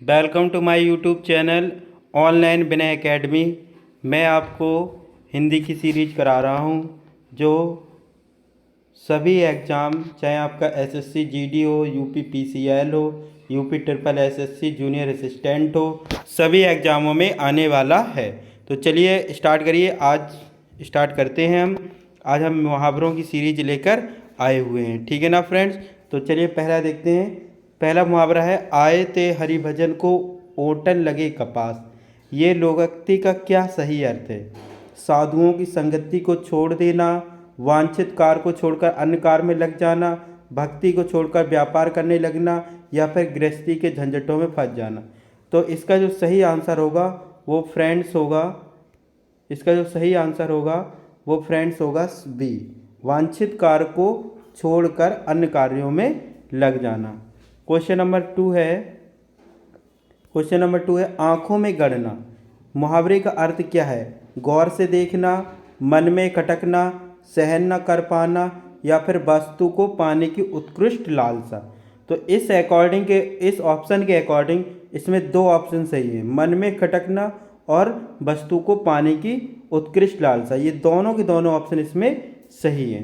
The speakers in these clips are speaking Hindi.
Welcome to my YouTube channel online Vinay academy. मैं आपको हिंदी की सीरीज करा रहा हूं जो सभी एग्ज़ाम, चाहे आपका एसएससी जीडी हो, यूपी पीसीएल हो, UP triple SSC junior assistant हो, सभी एग्ज़ामों में आने वाला है। तो चलिए स्टार्ट करिए। आज स्टार्ट करते हैं आज हम मुहावरों की सीरीज लेकर आए हुए हैं, ठीक है ना फ्रेंड्स। तो चलिए पहला देखते हैं। पहला मुहावरा है, आए ते हरि भजन को ओटन लगे कपास। ये लोकोक्ति का क्या सही अर्थ है? साधुओं की संगति को छोड़ देना, वांछित कार्य को छोड़कर अन्य कार्य में लग जाना, भक्ति को छोड़कर व्यापार करने लगना, या फिर गृहस्थी के झंझटों में फंस जाना। तो इसका जो सही आंसर होगा वो फ्रेंड्स होगा, इसका जो सही आंसर होगा वो फ्रेंड्स होगा बी, वांछित कार्य को छोड़कर अन्य कार्यों में लग जाना। क्वेश्चन नंबर टू है आंखों में गड़ना। मुहावरे का अर्थ क्या है? गौर से देखना, मन में खटकना, सहन न कर पाना, या फिर वस्तु को पाने की उत्कृष्ट लालसा। तो इस ऑप्शन के अकॉर्डिंग इसमें दो ऑप्शन सही है, मन में खटकना और वस्तु को पाने की उत्कृष्ट लालसा। ये दोनों के दोनों ऑप्शन इसमें सही है।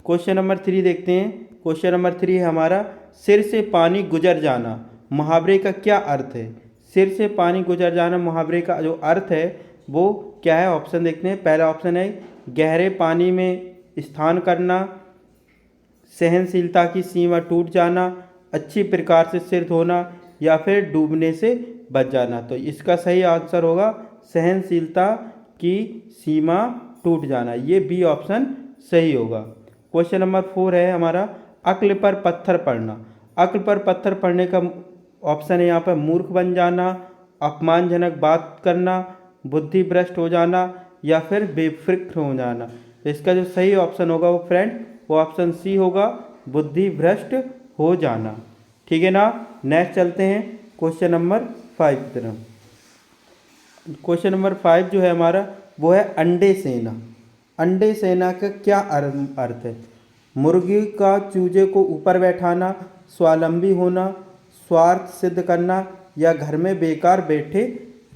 क्वेश्चन नंबर 3 देखते हैं। क्वेश्चन नंबर 3 है हमारा, सिर से पानी गुजर जाना। मुहावरे का क्या अर्थ है? सिर से पानी गुजर जाना मुहावरे का जो अर्थ है वो क्या है? ऑप्शन देखते हैं। पहला ऑप्शन है गहरे पानी में स्थान करना, सहनशीलता की सीमा टूट जाना, अच्छी प्रकार से सिर धोना, या फिर डूबने से बच जाना। तो इसका सही आंसर होगा सहनशीलता की सीमा टूट जाना। ये बी ऑप्शन सही होगा। क्वेश्चन नंबर 4 है हमारा, अक्ल पर पत्थर पड़ना। अक्ल पर पत्थर पड़ने का ऑप्शन है यहाँ पर मूर्ख बन जाना, अपमानजनक बात करना, बुद्धि भ्रष्ट हो जाना, या फिर बेफिक्र हो जाना। तो इसका जो सही ऑप्शन होगा वो फ्रेंड वो ऑप्शन सी होगा, बुद्धि भ्रष्ट हो जाना, ठीक है ना। नेक्स्ट चलते हैं क्वेश्चन नंबर 5 की तरफ। क्वेश्चन नंबर 5 जो है हमारा वो है अंडे सेना। अंडे सेना का क्या अर्थ है? मुर्गी का चूजे को ऊपर बैठाना, स्वावलंबी होना, स्वार्थ सिद्ध करना, या घर में बेकार बैठे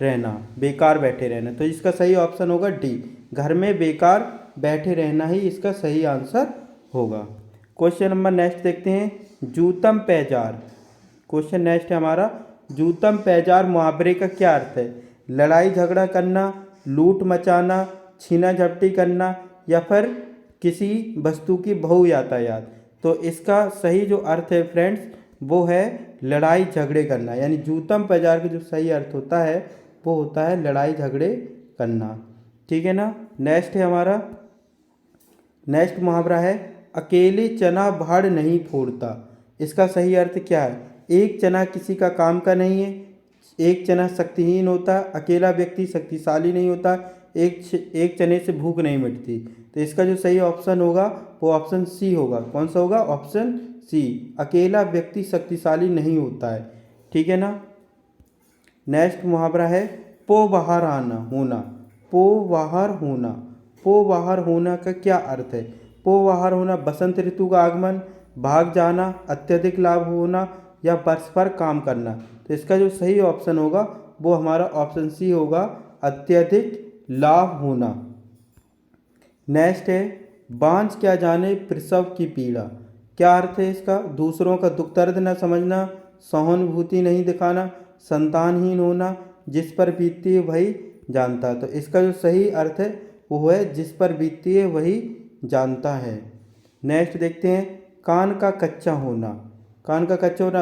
रहना। तो इसका सही ऑप्शन होगा डी, घर में बेकार बैठे रहना ही इसका सही आंसर होगा। क्वेश्चन नंबर नेक्स्ट देखते हैं, जूतम पैजार। क्वेश्चन नेक्स्ट है हमारा, जूतम पैजार मुहावरे का क्या अर्थ है? लड़ाई झगड़ा करना, लूट मचाना, छीना झपटी करना, या फिर किसी वस्तु की बहु यातायात। तो इसका सही जो अर्थ है फ्रेंड्स वो है लड़ाई झगड़े करना, यानी जूतम पैजार का जो सही अर्थ होता है वो होता है लड़ाई झगड़े करना, ठीक है ना। नेक्स्ट है हमारा, नेक्स्ट मुहावरा है, अकेले चना भाड़ नहीं फोड़ता। इसका सही अर्थ क्या है? एक चना किसी का काम का नहीं है, एक चना शक्तिहीन होता है, अकेला व्यक्ति शक्तिशाली नहीं होता, एक चने से भूख नहीं मिटती। तो इसका जो सही ऑप्शन होगा वो ऑप्शन सी होगा। कौन सा होगा? ऑप्शन सी, अकेला व्यक्ति शक्तिशाली नहीं होता है, ठीक है ना। नेक्स्ट मुहावरा है, पो बाहर आना होना। पो बाहर होना, पो बाहर होना का क्या अर्थ है? पो बाहर होना बसंत ऋतु का आगमन, भाग जाना, अत्यधिक लाभ होना, या परस्पर काम करना। तो इसका जो सही ऑप्शन होगा वो हमारा ऑप्शन सी होगा, अत्यधिक लाभ होना। नेक्स्ट है, बांझ क्या जाने प्रसव की पीड़ा। क्या अर्थ है इसका? दूसरों का दुख दर्द न समझना, सहानुभूति नहीं दिखाना, संतानहीन होना, जिस पर बीतती है वही जानता। तो इसका जो सही अर्थ है वो है जिस पर बीतती है वही जानता है। नेक्स्ट देखते हैं, कान का कच्चा होना। कान का कच्चा होना,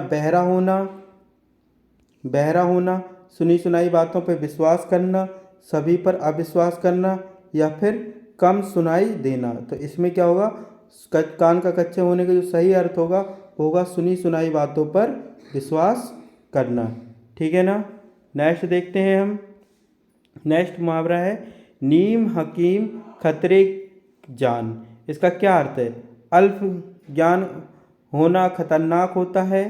बहरा होना, सुनी सुनाई बातों पर विश्वास करना, सभी पर अविश्वास करना, या फिर कम सुनाई देना। तो इसमें क्या होगा? कान का कच्चे होने का जो सही अर्थ होगा सुनी सुनाई बातों पर विश्वास करना, ठीक है ना। नेक्स्ट देखते हैं हम। नेक्स्ट मुहावरा है, नीम हकीम खतरे जान। इसका क्या अर्थ है? अल्प ज्ञान होना खतरनाक होता है,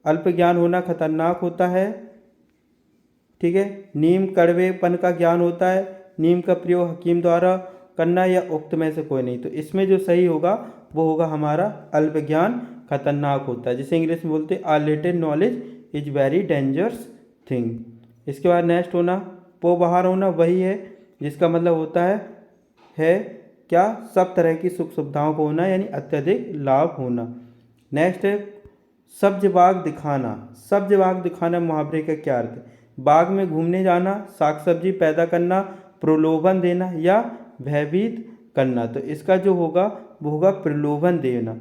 अल्प ज्ञान होना खतरनाक होता है, ठीक है। नीम कड़वेपन का ज्ञान होता है, नीम का प्रयोग हकीम द्वारा करना, या उक्त में से कोई नहीं। तो इसमें जो सही होगा वो होगा हमारा अल्प ज्ञान खतरनाक होता है, जिसे इंग्लिश में बोलते हैं आ little knowledge is very dangerous thing. इसके बाद नेक्स्ट होना पो बाहर होना वही है जिसका मतलब होता है क्या, सब तरह की सुख सुविधाओं को होना यानी अत्यधिक लाभ होना। नेक्स्ट है सब्ज बाग दिखाना। सब्ज बाग दिखाना मुहावरे का क्या अर्थ है? बाग में घूमने जाना, साग सब्जी पैदा करना, प्रलोभन देना या भयभीत करना। तो इसका जो होगा वो होगा प्रलोभन देना।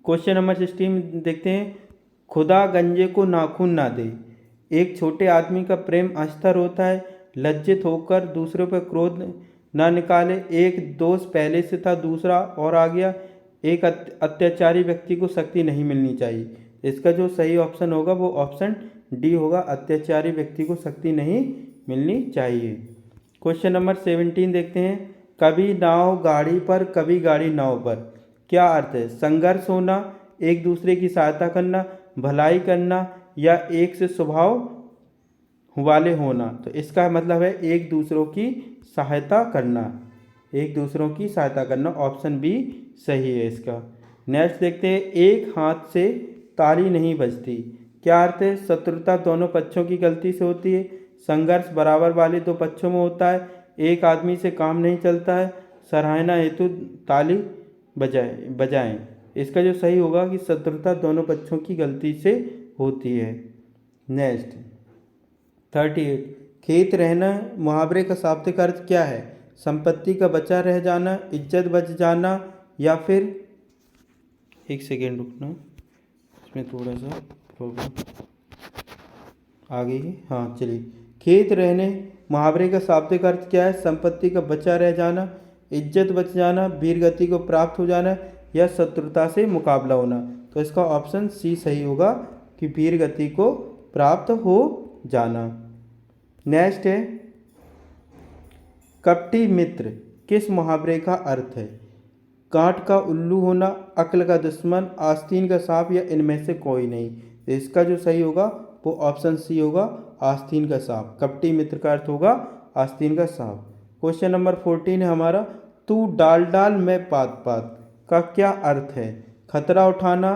क्वेश्चन नंबर 16 देखते हैं। खुदा गंजे को नाखून ना दे। एक छोटे आदमी का प्रेम अस्थिर होता है, लज्जित होकर दूसरों पर क्रोध ना निकाले। एक दोष पहले से था, दूसरा और आ गया। एक अत्याचारी व्यक्ति को शक्ति नहीं मिलनी चाहिए। इसका जो सही ऑप्शन होगा वो ऑप्शन डी होगा, अत्याचारी व्यक्ति को शक्ति नहीं मिलनी चाहिए। क्वेश्चन नंबर 17 देखते हैं। कभी नाव गाड़ी पर, कभी गाड़ी नाव पर, क्या अर्थ है? संघर्ष होना, एक दूसरे की सहायता करना, भलाई करना या एक से स्वभाव वाले होना। तो इसका मतलब है एक दूसरों की सहायता करना, एक दूसरों की सहायता करना। ऑप्शन बी सही है इसका। नेक्स्ट देखते हैं। एक हाथ से ताली नहीं बजती, क्या अर्थ है? शत्रुता दोनों पक्षों की गलती से होती है, संघर्ष बराबर वाले दो पक्षों में होता है, एक आदमी से काम नहीं चलता है, सराहना हेतु ताली बजाएं। इसका जो सही होगा कि शत्रुता दोनों पक्षों की गलती से होती है। नेक्स्ट 38 खेत रहना मुहावरे का शाब्दिक अर्थ क्या है? संपत्ति का बचा रह जाना, इज्जत बच जाना या फिर, एक सेकेंड रुकना, इसमें थोड़ा सा प्रॉब्लम आ गई है। हाँ चलिए। खेत रहने मुहावरे का शाब्दिक अर्थ क्या है? संपत्ति का बचा रह जाना, इज्जत बच जाना, वीर गति को प्राप्त हो जाना या शत्रुता से मुकाबला होना। तो इसका ऑप्शन सी सही होगा कि वीर गति को प्राप्त हो जाना। नेक्स्ट है कपटी मित्र किस मुहावरे का अर्थ है? कांट का उल्लू होना, अक्ल का दुश्मन, आस्तीन का सांप या इनमें से कोई नहीं। तो इसका जो सही होगा वो ऑप्शन सी होगा, आस्तीन का सांप। कपटी मित्र का अर्थ होगा आस्तीन का सांप। क्वेश्चन नंबर 14 है हमारा। तू डाल डाल मैं पात पात का क्या अर्थ है? खतरा उठाना,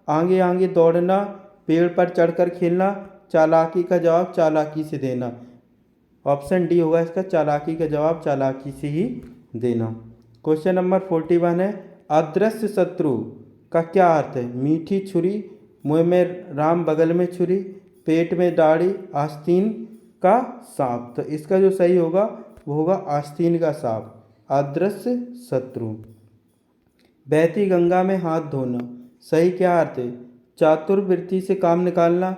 आगे आगे दौड़ना, पेड़ पर चढ़कर खेलना, चालाकी का जवाब चालाकी से देना। ऑप्शन डी होगा इसका, चालाकी का जवाब चालाकी से ही देना। क्वेश्चन नंबर 41 है। अदृश्य शत्रु का क्या अर्थ है? मीठी छुरी, मुंह में राम बगल में छुरी, पेट में दाढ़ी, आस्तीन का सांप। तो इसका जो सही होगा वो होगा आस्तीन का सांप, अदृश्य शत्रु। बहती गंगा में हाथ धोना, सही क्या अर्थ है? चातुर्वृत्ति से काम निकालना,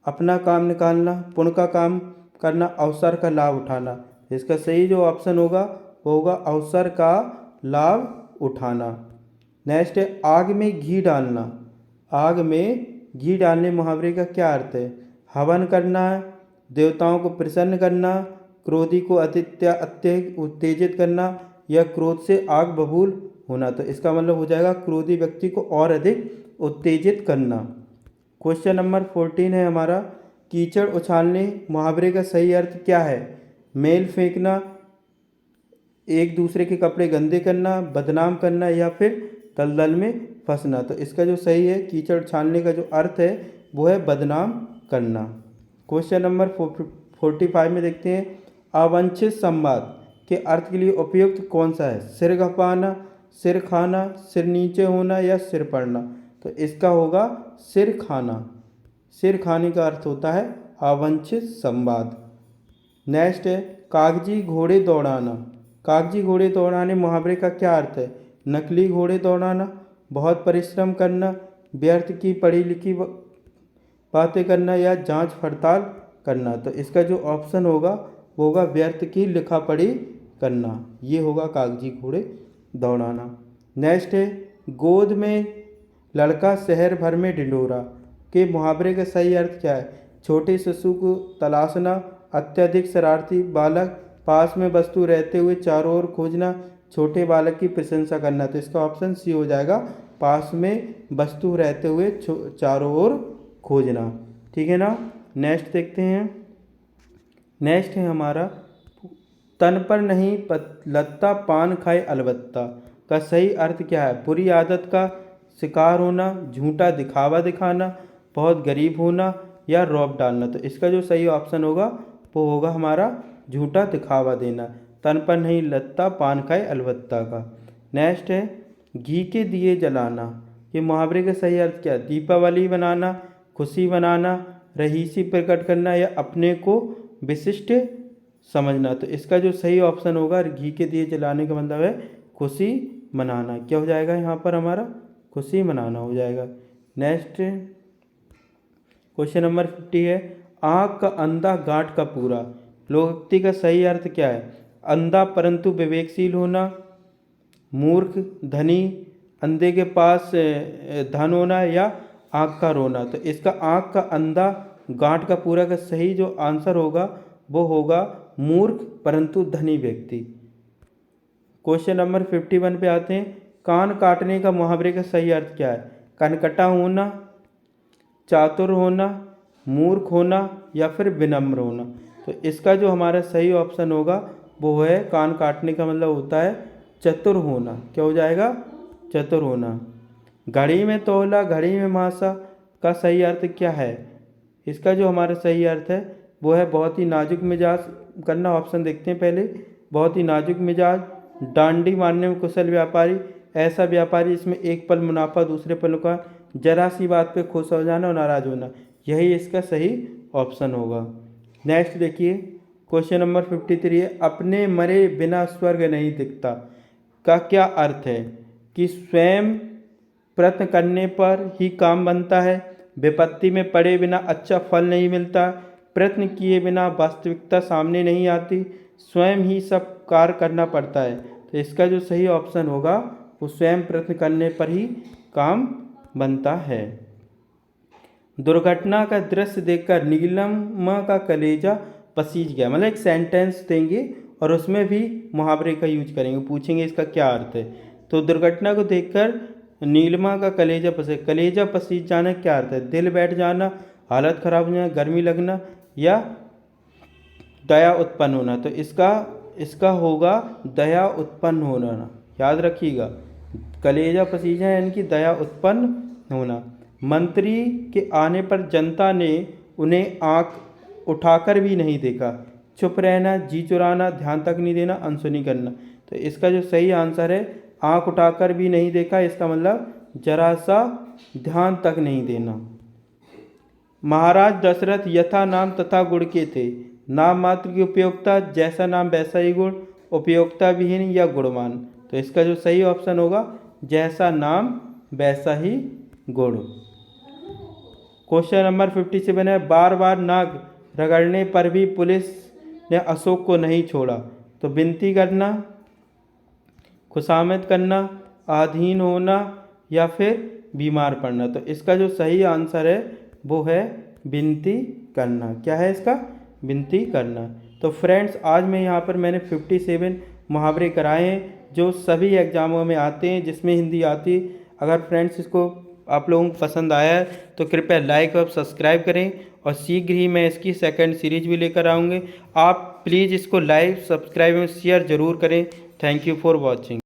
अपना काम निकालना, पुण्य का काम करना, अवसर का लाभ उठाना। इसका सही जो ऑप्शन होगा वो होगा अवसर का लाभ उठाना। नेक्स्ट है आग में घी डालना। आग में घी डालने मुहावरे का क्या अर्थ है? हवन करना, देवताओं को प्रसन्न करना, क्रोधी को अत्यधिक उत्तेजित करना या क्रोध से आग बबूल होना। तो इसका मतलब हो जाएगा क्रोधी व्यक्ति को और अधिक उत्तेजित करना। क्वेश्चन नंबर 14 है हमारा। कीचड़ उछालने मुहावरे का सही अर्थ क्या है? मेल फेंकना, एक दूसरे के कपड़े गंदे करना, बदनाम करना या फिर दलदल में फंसना। तो इसका जो सही है कीचड़ उछालने का जो अर्थ है वो है बदनाम करना। क्वेश्चन नंबर 45 में देखते हैं। अवांछित संवाद के अर्थ के लिए उपयुक्त कौन सा है? सिर घपाना, सिर खाना, सिर नीचे होना या सिर पड़ना। तो इसका होगा सिर खाना। सिर खाने का अर्थ होता है अवांछित संवाद। नेक्स्ट है कागजी घोड़े दौड़ाना। कागजी घोड़े दौड़ाने मुहावरे का क्या अर्थ है? नकली घोड़े दौड़ाना, बहुत परिश्रम करना, व्यर्थ की पढ़ी लिखी बातें करना या जांच पड़ताल करना। तो इसका जो ऑप्शन होगा वो होगा व्यर्थ की लिखा पढ़ी करना। ये होगा कागजी घोड़े दौड़ाना। नेक्स्ट है गोद में लड़का शहर भर में ढिंढोरा के मुहावरे का सही अर्थ क्या है? छोटे शिशु को तलाशना, अत्यधिक शरारती बालक, पास में वस्तु रहते हुए चारों ओर खोजना, छोटे बालक की प्रशंसा करना। तो इसका ऑप्शन सी हो जाएगा, पास में वस्तु रहते हुए चारों ओर खोजना। ठीक है ना। नेक्स्ट देखते हैं। नेक्स्ट है हमारा तन पर नहीं लत्ता पान खाए अलबत्ता का सही अर्थ क्या है? बुरी आदत का शिकार होना, झूठा दिखावा दिखाना, बहुत गरीब होना या रौब डालना। तो इसका जो सही ऑप्शन होगा वो होगा हमारा झूठा दिखावा देना। तन पर नहीं लगता पान खाए अलबत्ता का। नेक्स्ट है घी के दिए जलाना। ये मुहावरे का सही अर्थ क्या है? दीपावली बनाना, खुशी मनाना, रईसी प्रकट करना या अपने को विशिष्ट समझना। तो इसका जो सही ऑप्शन होगा घी के दिए जलाने का मतलब है खुशी मनाना। क्या हो जाएगा यहाँ पर हमारा? खुशी मनाना हो जाएगा। नेक्स्ट क्वेश्चन नंबर 50 है आँख का अंधा गांठ का पूरा। लोकोक्ति का सही अर्थ क्या है? अंधा परंतु विवेकशील होना, मूर्ख, धनी, अंधे के पास धन होना या आँख का रोना। तो इसका आँख का अंधा गांठ का पूरा का सही जो आंसर होगा वो होगा मूर्ख परंतु धनी व्यक्ति। क्वेश्चन नंबर 51 पे आते हैं कान काटने का मुहावरे का सही अर्थ क्या है? कनकटा होना, चातुर होना, मूर्ख होना या फिर विनम्र होना। तो इसका जो हमारा सही ऑप्शन होगा वो है कान काटने का मतलब होता है चतुर होना। क्या हो जाएगा? चतुर होना। घड़ी में तोला घड़ी में मासा का सही अर्थ क्या है? इसका जो हमारा सही अर्थ है वो है बहुत ही नाजुक मिजाज करना। ऑप्शन देखते हैं पहले। बहुत ही नाजुक मिजाज, डांडी मारने में कुशल व्यापारी, ऐसा व्यापारी इसमें एक पल मुनाफा दूसरे पल का, जरा सी बात पे खुश हो जाना और नाराज होना। यही इसका सही ऑप्शन होगा। नेक्स्ट देखिए क्वेश्चन नंबर 53 है अपने मरे बिना स्वर्ग नहीं दिखता का क्या अर्थ है? कि स्वयं प्रयत्न करने पर ही काम बनता है, विपत्ति में पड़े बिना अच्छा फल नहीं मिलता, प्रयत्न किए बिना वास्तविकता सामने नहीं आती, स्वयं ही सब कार्य करना पड़ता है। तो इसका जो सही ऑप्शन होगा वो स्वयं प्रयत्न करने पर ही काम बनता है। दुर्घटना का दृश्य देखकर नीलम का कलेजा पसीज गया। मतलब एक सेंटेंस देंगे और उसमें भी मुहावरे का यूज करेंगे, पूछेंगे इसका क्या अर्थ है। तो दुर्घटना को देखकर नीलिमा का कलेजा पसीज जाना क्या अर्थ है? दिल बैठ जाना, हालत खराब हो जाना, गर्मी लगना या दया उत्पन्न होना। तो इसका होगा दया उत्पन्न होना। याद रखिएगा कलेजा पसीजा यानी कि दया उत्पन्न होना। मंत्री के आने पर जनता ने उन्हें आंख उठाकर भी नहीं देखा, चुप रहना, जी चुराना, ध्यान तक नहीं देना, अनसुनी करना। तो इसका जो सही आंसर है आंख उठाकर भी नहीं देखा, इसका मतलब जरा सा ध्यान तक नहीं देना। महाराज दशरथ यथा नाम तथा गुण के थे। नाम मात्र की उपयोगिता, जैसा नाम वैसा ही गुण, उपयोगिता विहीन या गुणवान। तो इसका जो सही ऑप्शन होगा जैसा नाम वैसा ही गुण। क्वेश्चन नंबर 57 है बार बार नाक रगड़ने पर भी पुलिस ने अशोक को नहीं छोड़ा। तो विनती करना, खुशामद करना, अधीन होना या फिर बीमार पड़ना। तो इसका जो सही आंसर है वो है विनती करना। क्या है इसका? विनती करना। तो फ्रेंड्स आज मैं यहाँ पर मैंने 57 मुहावरे कराए हैं जो सभी एग्जामों में आते हैं, जिसमें हिंदी आती है। अगर फ्रेंड्स इसको आप लोगों को पसंद आया है तो कृपया लाइक और सब्सक्राइब करें और शीघ्र ही मैं इसकी सेकंड सीरीज भी लेकर आऊँगी। आप प्लीज़ इसको लाइक, सब्सक्राइब और शेयर ज़रूर करें। Thank you for watching.